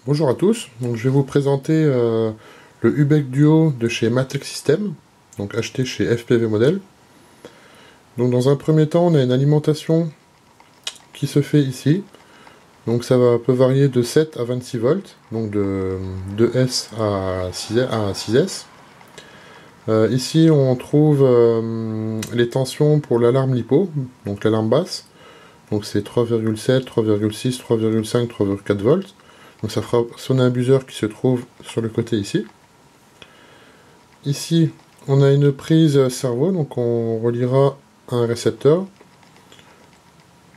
Bonjour à tous, donc je vais vous présenter le UBEC Duo de chez Matech System, donc acheté chez FPV Model. Donc dans un premier temps, on a une alimentation qui se fait ici. Donc peut varier de 7 à 26 volts, donc de 2S à 6S. Ici on trouve les tensions pour l'alarme LiPo, donc l'alarme basse. Donc c'est 3,7, 3,6, 3,5, 3,4 volts. Donc ça fera sonner un buzzer qui se trouve sur le côté ici. Ici, on a une prise cerveau, donc on reliera un récepteur.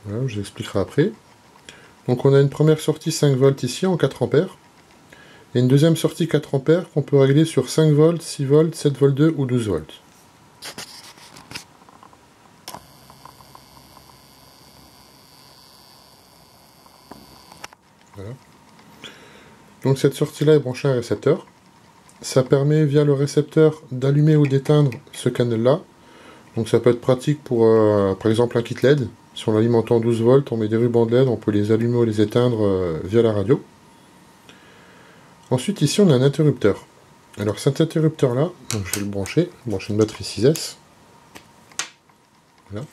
Voilà, je l'expliquerai après. Donc on a une première sortie 5 volts ici en 4 ampères. Et une deuxième sortie 4 ampères qu'on peut régler sur 5 volts, 6 volts, 7 volts 2 ou 12 volts. Voilà. Donc cette sortie-là est branchée à un récepteur. Ça permet via le récepteur d'allumer ou d'éteindre ce canal-là. Donc ça peut être pratique pour par exemple un kit LED. Si on l'alimente en 12 volts, on met des rubans de LED, on peut les allumer ou les éteindre via la radio. Ensuite ici on a un interrupteur. Alors cet interrupteur-là, je vais le brancher une batterie 6S. Voilà.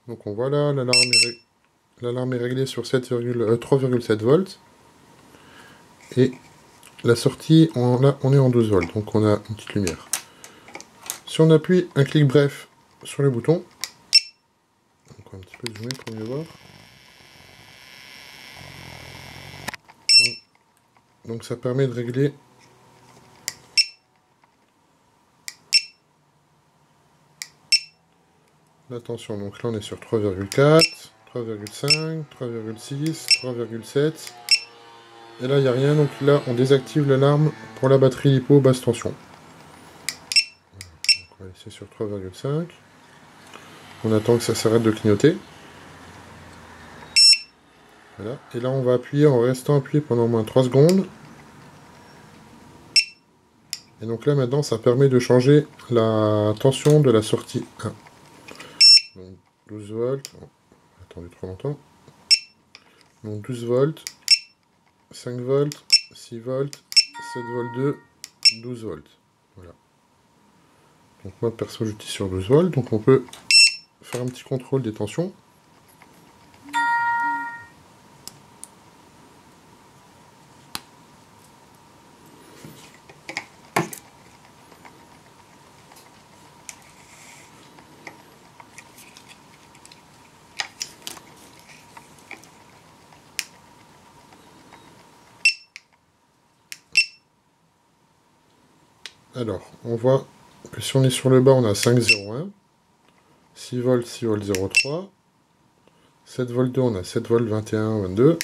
Donc on voit là, l'alarme est réglée sur 3,7 volts. Et la sortie, on est en 12 volts, donc on a une petite lumière. Si on appuie un clic bref sur le bouton, donc on va un petit peu zoomer pour mieux voir. Donc ça permet de régler la tension. Donc là on est sur 3,4, 3,5, 3,6, 3,7. Et là il n'y a rien, donc là on désactive l'alarme pour la batterie LiPo basse tension. Donc on va laisser sur 3,5. On attend que ça s'arrête de clignoter. Voilà. Et là on va appuyer en restant appuyé pendant au moins 3 secondes. Et donc là maintenant ça permet de changer la tension de la sortie 1. Donc 12 volts. Oh, attendu trop longtemps. Donc 12 volts, 5 volts, 6 volts, 7 volts 2, 12 volts. Voilà. Donc moi perso j'utilise sur 12 volts, donc on peut faire un petit contrôle des tensions. Alors, on voit que si on est sur le bas, on a 5,01, 6 volts, 6 volts 0,3, 7 volts 2, on a 7 volts 21, 22,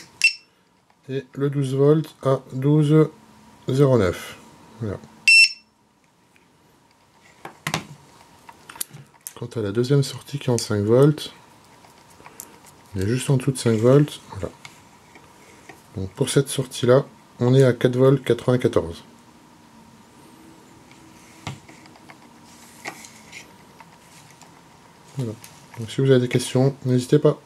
et le 12 volts à 12,09. Voilà. Quant à la deuxième sortie qui est en 5 volts, on est juste en dessous de 5 volts. Voilà. Donc pour cette sortie-là, on est à 4 volts 94. Voilà. Donc si vous avez des questions, n'hésitez pas.